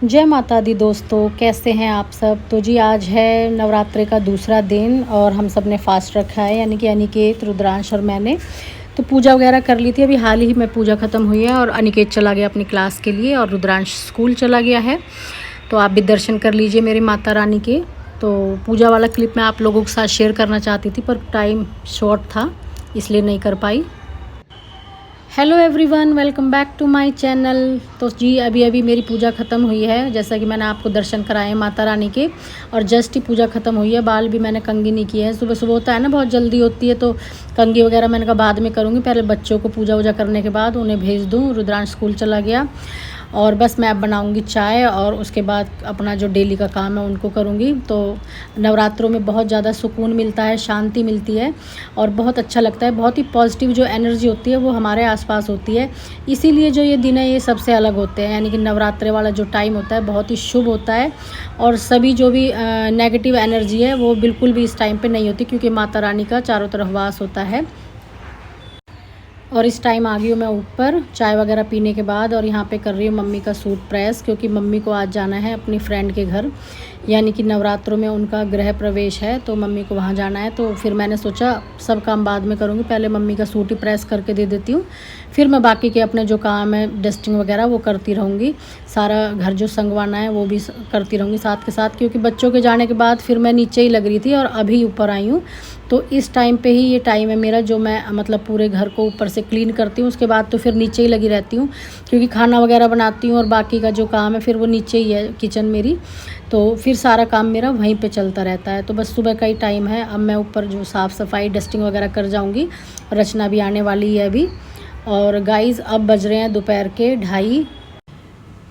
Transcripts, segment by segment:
जय माता दी दोस्तों, कैसे हैं आप सब। तो जी आज है नवरात्रि का दूसरा दिन और हम सब ने फास्ट रखा है, यानी कि अनिकेत, रुद्रांश और मैंने। तो पूजा वगैरह कर ली थी, अभी हाल ही में पूजा ख़त्म हुई है और अनिकेत चला गया अपनी क्लास के लिए और रुद्रांश स्कूल चला गया है। तो आप भी दर्शन कर लीजिए मेरी माता रानी के। तो पूजा वाला क्लिप मैं आप लोगों के साथ शेयर करना चाहती थी, पर टाइम शॉर्ट था इसलिए नहीं कर पाई। Hello everyone, welcome back to my channel. तो जी अभी मेरी पूजा ख़त्म हुई है, जैसा कि मैंने आपको दर्शन कराए माता रानी के, और जस्ट ही पूजा ख़त्म हुई है। बाल भी मैंने कंघी नहीं किए हैं, सुबह सुबह होता है ना, बहुत जल्दी होती है, तो कंघी वगैरह मैंने कहा बाद में करूँगी, पहले बच्चों को पूजा वूजा करने के बाद उन्हें भेज दूँ। रुद्रांश स्कूल चला गया और बस मैं अब बनाऊंगी चाय और उसके बाद अपना जो डेली का काम है उनको करूंगी। तो नवरात्रों में बहुत ज़्यादा सुकून मिलता है, शांति मिलती है और बहुत अच्छा लगता है। बहुत ही पॉजिटिव जो एनर्जी होती है वो हमारे आसपास होती है, इसीलिए जो ये दिन है ये सबसे अलग होते हैं। यानी कि नवरात्रि वाला जो टाइम होता है बहुत ही शुभ होता है और सभी जो भी नेगेटिव एनर्जी है वो बिल्कुल भी इस टाइम पर नहीं होती, क्योंकि माता रानी का चारों तरफ वास होता है। और इस टाइम आ गई हूँ मैं ऊपर चाय वगैरह पीने के बाद, और यहाँ पे कर रही हूँ मम्मी का सूट प्रेस, क्योंकि मम्मी को आज जाना है अपनी फ्रेंड के घर, यानी कि नवरात्रों में उनका गृह प्रवेश है, तो मम्मी को वहाँ जाना है। तो फिर मैंने सोचा सब काम बाद में करूँगी, पहले मम्मी का सूट ही प्रेस करके दे देती हूँ, फिर मैं बाकी के अपने जो काम है डस्टिंग वगैरह वो करती रहूँगी। सारा घर जो संगवाना है वो भी करती रहूँगी साथ के साथ, क्योंकि बच्चों के जाने के बाद फिर मैं नीचे ही लग रही थी और अभी ऊपर आई हूँ। तो इस टाइम पे ही ये टाइम है मेरा जो मैं मतलब पूरे घर को ऊपर से क्लीन करती हूँ, उसके बाद तो फिर नीचे ही लगी रहती हूँ, क्योंकि खाना वगैरह बनाती हूँ और बाकी का जो काम है फिर वो नीचे ही है किचन मेरी, तो फिर सारा काम मेरा वहीं पे चलता रहता है। तो बस सुबह का ही टाइम है, अब मैं ऊपर जो साफ़ सफाई डस्टिंग वगैरह कर जाऊँगी। रचना भी आने वाली है अभी। और गाइज़ अब बज रहे हैं दोपहर के 2:30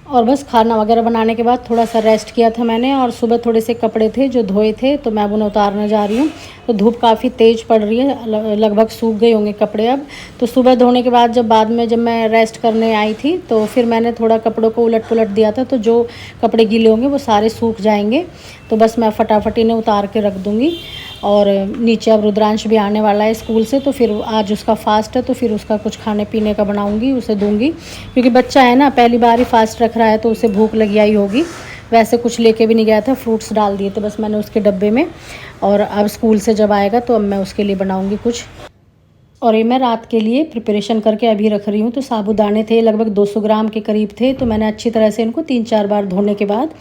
और बस खाना वगैरह बनाने के बाद थोड़ा सा रेस्ट किया था मैंने, और सुबह थोड़े से कपड़े थे जो धोए थे तो मैं अब उन्हें उतारने जा रही हूँ। तो धूप काफ़ी तेज़ पड़ रही है, लगभग सूख गए होंगे कपड़े अब। तो सुबह धोने के बाद जब मैं रेस्ट करने आई थी तो फिर मैंने थोड़ा कपड़ों को उलट पुलट दिया था, तो जो कपड़े गीले होंगे वो सारे सूख जाएंगे। तो बस मैं फटाफट इन्हें उतार के रख दूँगी। और नीचे अब रुद्रांश भी आने वाला है स्कूल से, तो फिर आज उसका फास्ट है, तो फिर उसका कुछ खाने पीने का बनाऊंगी, उसे दूंगी, क्योंकि बच्चा है ना, पहली बार ही फास्ट रख रहा है तो उसे भूख लगी आई होगी। वैसे कुछ लेके भी नहीं गया था, फ्रूट्स डाल दिए थे बस मैंने उसके डब्बे में, और अब स्कूल से जब आएगा तो अब मैं उसके लिए बनाऊँगी कुछ। और ये मैं रात के लिए प्रिपरेशन करके अभी रख रही हूँ। तो साबूदाने थे, लगभग 200 ग्राम के करीब थे, तो मैंने अच्छी तरह से इनको 3-4 बार धोने के बाद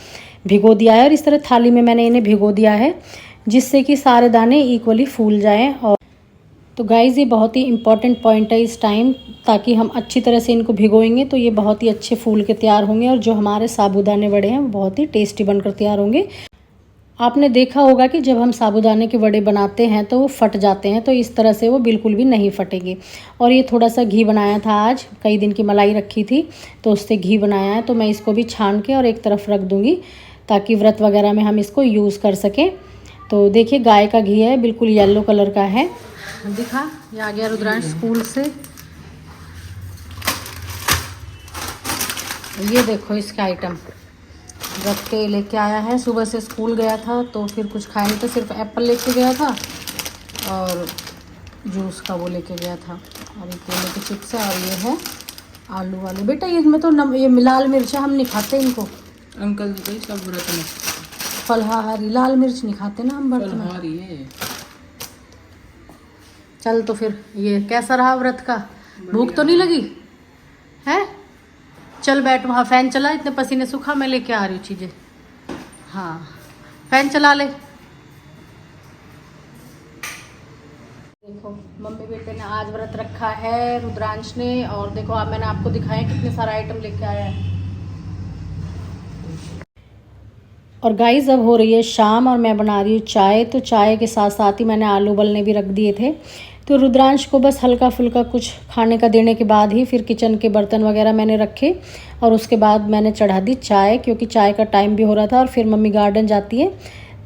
भिगो दिया है, और इस तरह थाली में मैंने इन्हें भिगो दिया है जिससे कि सारे दाने इक्वली फूल जाएं। और तो गाइज़ ये बहुत ही इंपॉर्टेंट पॉइंट है इस टाइम, ताकि हम अच्छी तरह से इनको भिगोएंगे तो ये बहुत ही अच्छे फूल के तैयार होंगे, और जो हमारे साबूदाने वड़े हैं वो बहुत ही टेस्टी बनकर तैयार होंगे। आपने देखा होगा कि जब हम साबूदाने के वड़े बनाते हैं तो वो फट जाते हैं, तो इस तरह से वो बिल्कुल भी नहीं फटेंगे। और ये थोड़ा सा घी बनाया था आज, कई दिन की मलाई रखी थी तो उससे घी बनाया है, तो मैं इसको भी छान के और एक तरफ रख दूँगी ताकि व्रत वगैरह में हम इसको यूज़ कर सकें। तो देखिए गाय का घी है, बिल्कुल येलो कलर का है। दिखा, ये आ गया रुद्रांश स्कूल से। ये देखो इसका आइटम रख के लेके आया है, सुबह से स्कूल गया था तो फिर कुछ खाया नहीं था, सिर्फ एप्पल लेके गया था और जूस का वो लेके गया था, और ये केले के चिप्स है, और ये है आलू वाले। बेटा ये इसमें तो ये लाल मिर्च हम नहीं खाते इनको। अंकल जी सब व्रत में फलहारी, लाल मिर्च नहीं खाते ना हम व्रत में। चल तो फिर ये कैसा रहा व्रत का, भूख तो नहीं लगी है? चल बैठ, वहाँ फैन चला, इतने पसीने सूखा, मैं लेके आ रही हूँ चीज़ें। हाँ फैन चला ले। देखो मम्मी बेटे ने आज व्रत रखा है, रुद्रांश ने, और देखो आप मैंने आपको दिखाया कितने सारा आइटम लेके आया है। और गाइस अब हो रही है शाम और मैं बना रही हूँ चाय। तो चाय के साथ साथ ही मैंने आलू उबलने भी रख दिए थे। तो रुद्रांश को बस हल्का फुल्का कुछ खाने का देने के बाद ही फिर किचन के बर्तन वगैरह मैंने रखे, और उसके बाद मैंने चढ़ा दी चाय, क्योंकि चाय का टाइम भी हो रहा था। और फिर मम्मी गार्डन जाती है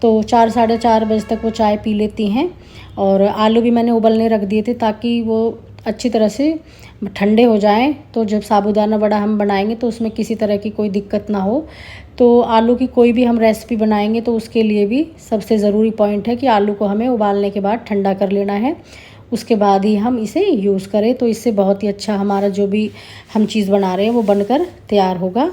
तो 4-4:30 बजे तक वो चाय पी लेती हैं। और आलू भी मैंने उबलने रख दिए थे ताकि वो अच्छी तरह से ठंडे हो जाएं, तो जब साबूदाना वड़ा हम बनाएंगे तो उसमें किसी तरह की कोई दिक्कत ना हो। तो आलू की कोई भी हम रेसिपी बनाएंगे तो उसके लिए भी सबसे ज़रूरी पॉइंट है कि आलू को हमें उबालने के बाद ठंडा कर लेना है, उसके बाद ही हम इसे यूज़ करें। तो इससे बहुत ही अच्छा हमारा जो भी हम चीज़ बना रहे हैं वो बनकर तैयार होगा।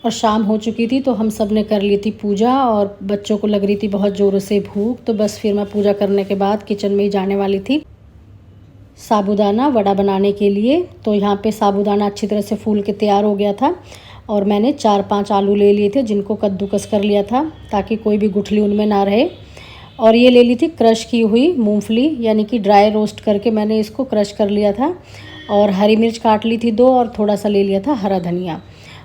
और शाम हो चुकी थी तो हम सब ने कर ली थी पूजा और बच्चों को लग रही थी बहुत ज़ोरों से भूख, तो बस फिर मैं पूजा करने के बाद किचन में ही जाने वाली थी साबूदाना वड़ा बनाने के लिए। तो यहाँ पे साबूदाना अच्छी तरह से फूल के तैयार हो गया था और मैंने 4-5 आलू ले लिए थे जिनको कद्दूकस कर लिया था ताकि कोई भी गुठली उनमें ना रहे। और ये ले ली थी क्रश की हुई मूंगफली, यानी कि ड्राई रोस्ट करके मैंने इसको क्रश कर लिया था। और हरी मिर्च काट ली थी 2 और थोड़ा सा ले लिया था हरा धनिया।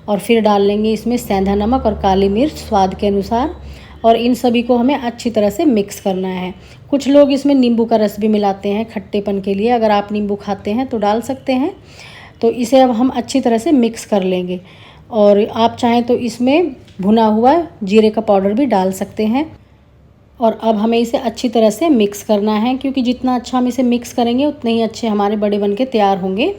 और फिर डाल लेंगे इसमें सेंधा नमक और काली मिर्च स्वाद के अनुसार। और इन सभी को हमें अच्छी तरह से मिक्स करना है। कुछ लोग इसमें नींबू का रस भी मिलाते हैं खट्टेपन के लिए, अगर आप नींबू खाते हैं तो डाल सकते हैं। तो इसे अब हम अच्छी तरह से मिक्स कर लेंगे। और आप चाहें तो इसमें भुना हुआ जीरे का पाउडर भी डाल सकते हैं। और अब हमें इसे अच्छी तरह से मिक्स करना है, क्योंकि जितना अच्छा हम इसे मिक्स करेंगे उतने ही अच्छे हमारे बड़े बन के तैयार होंगे।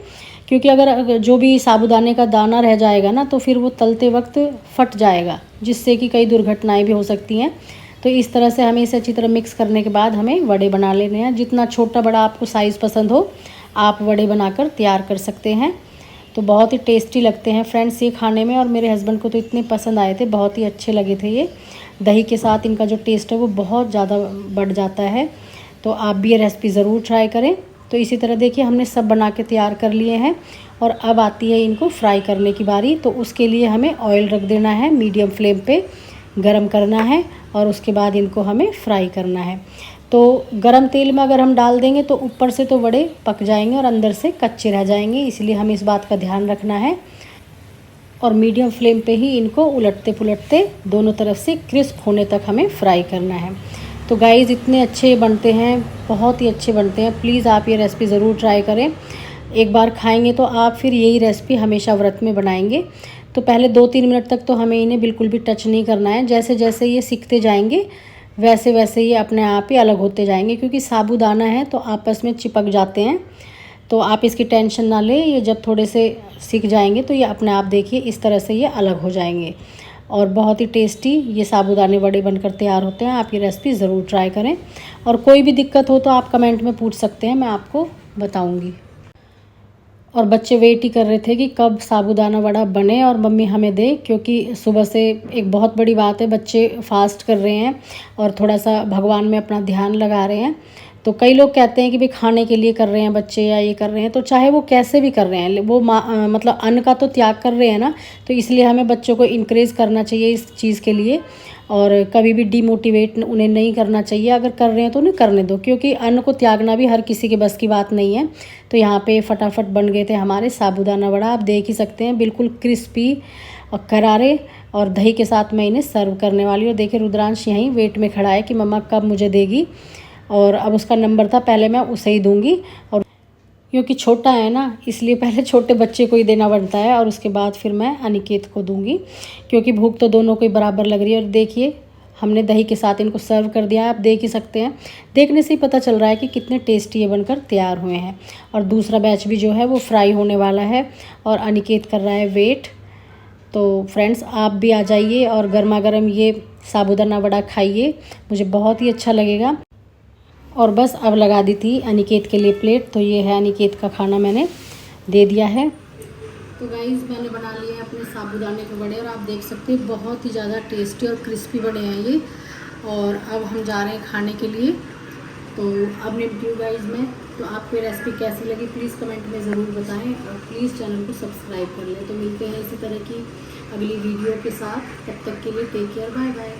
क्योंकि अगर जो भी साबूदाने का दाना रह जाएगा ना तो फिर वो तलते वक्त फट जाएगा, जिससे कि कई दुर्घटनाएं भी हो सकती हैं। तो इस तरह से हमें इसे अच्छी तरह मिक्स करने के बाद हमें वड़े बना लेने हैं। जितना छोटा बड़ा आपको साइज़ पसंद हो आप वड़े बनाकर तैयार कर सकते हैं। तो बहुत ही टेस्टी लगते हैं फ्रेंड्स ये खाने में, और मेरे हस्बैंड को तो इतने पसंद आए थे, बहुत ही अच्छे लगे थे ये। दही के साथ इनका जो टेस्ट है वो बहुत ज़्यादा बढ़ जाता है। तो आप भी ये रेसिपी ज़रूर ट्राई करें। तो इसी तरह देखिए हमने सब बना के तैयार कर लिए हैं और अब आती है इनको फ्राई करने की बारी। तो उसके लिए हमें ऑयल रख देना है, मीडियम फ्लेम पे गरम करना है और उसके बाद इनको हमें फ्राई करना है। तो गरम तेल में अगर हम डाल देंगे तो ऊपर से तो वड़े पक जाएंगे और अंदर से कच्चे रह जाएंगे, इसलिए हमें इस बात का ध्यान रखना है। और मीडियम फ्लेम पे ही इनको उलटते पुलटते दोनों तरफ से क्रिस्प होने तक हमें फ्राई करना है। तो गाइस इतने अच्छे बनते हैं, बहुत ही अच्छे बनते हैं। प्लीज़ आप ये रेसिपी ज़रूर ट्राई करें। एक बार खाएंगे तो आप फिर यही रेसिपी हमेशा व्रत में बनाएंगे। तो पहले 2-3 मिनट तक तो हमें इन्हें बिल्कुल भी टच नहीं करना है। जैसे जैसे ये सीखते जाएंगे वैसे वैसे ये अपने आप ही अलग होते जाएंगे, क्योंकि साबूदाना है तो आपस में चिपक जाते हैं। तो आप इसकी टेंशन ना लें, ये जब थोड़े से सीख जाएंगे तो ये अपने आप देखिए इस तरह से ये अलग हो जाएंगे। और बहुत ही टेस्टी ये साबूदाने वड़े बनकर तैयार होते हैं। आप ये रेसिपी ज़रूर ट्राई करें। और कोई भी दिक्कत हो तो आप कमेंट में पूछ सकते हैं, मैं आपको बताऊंगी। और बच्चे वेट ही कर रहे थे कि कब साबूदाना वड़ा बने और मम्मी हमें दे, क्योंकि सुबह से एक बहुत बड़ी बात है, बच्चे फास्ट कर रहे हैं और थोड़ा सा भगवान में अपना ध्यान लगा रहे हैं। तो कई लोग कहते हैं कि भाई खाने के लिए कर रहे हैं बच्चे या ये कर रहे हैं, तो चाहे वो कैसे भी कर रहे हैं वो मतलब अन्न का तो त्याग कर रहे हैं ना। तो इसलिए हमें बच्चों को इनक्रेज करना चाहिए इस चीज़ के लिए, और कभी भी डीमोटिवेट उन्हें नहीं करना चाहिए। अगर कर रहे हैं तो उन्हें करने दो, क्योंकि अन्न को त्यागना भी हर किसी के बस की बात नहीं है। तो यहाँ पे फटाफट बन गए थे हमारे साबूदाना वड़ा, आप देख ही सकते हैं बिल्कुल क्रिस्पी और करारे। और दही के साथ मैं इन्हें सर्व करने वाली हूँ। देखिए रुद्रांश यहीं वेट में खड़ा है कि मम्मा कब मुझे देगी, और अब उसका नंबर था, पहले मैं उसे ही दूंगी। और क्योंकि छोटा है ना इसलिए पहले छोटे बच्चे को ही देना बनता है और उसके बाद फिर मैं अनिकेत को दूंगी, क्योंकि भूख तो दोनों को ही बराबर लग रही है। और देखिए हमने दही के साथ इनको सर्व कर दिया है, आप देख ही सकते हैं। देखने से ही पता चल रहा है कि कितने टेस्टी ये बनकर तैयार हुए हैं। और दूसरा बैच भी जो है वो फ्राई होने वाला है और अनिकेत कर रहा है वेट। तो फ्रेंड्स आप भी आ जाइए और गर्मा गर्म ये साबूदाना वड़ा खाइए, मुझे बहुत ही अच्छा लगेगा। और बस अब लगा दी थी अनिकेत के लिए प्लेट। तो ये है अनिकेत का खाना, मैंने दे दिया है। तो गाइस मैंने बना लिए हैं अपने साबूदाने के वड़े और आप देख सकते हैं बहुत ही ज़्यादा टेस्टी और क्रिस्पी वड़े हैं ये। और अब हम जा रहे हैं खाने के लिए। तो अब निपटी हूँ गाइस मैं। तो आपको रेसिपी कैसी लगी प्लीज़ कमेंट में ज़रूर बताएं और प्लीज़ चैनल को सब्सक्राइब कर लें। तो मिलते हैं इसी तरह की अगली वीडियो के साथ, तब तक के लिए टेक केयर, बाय बाय।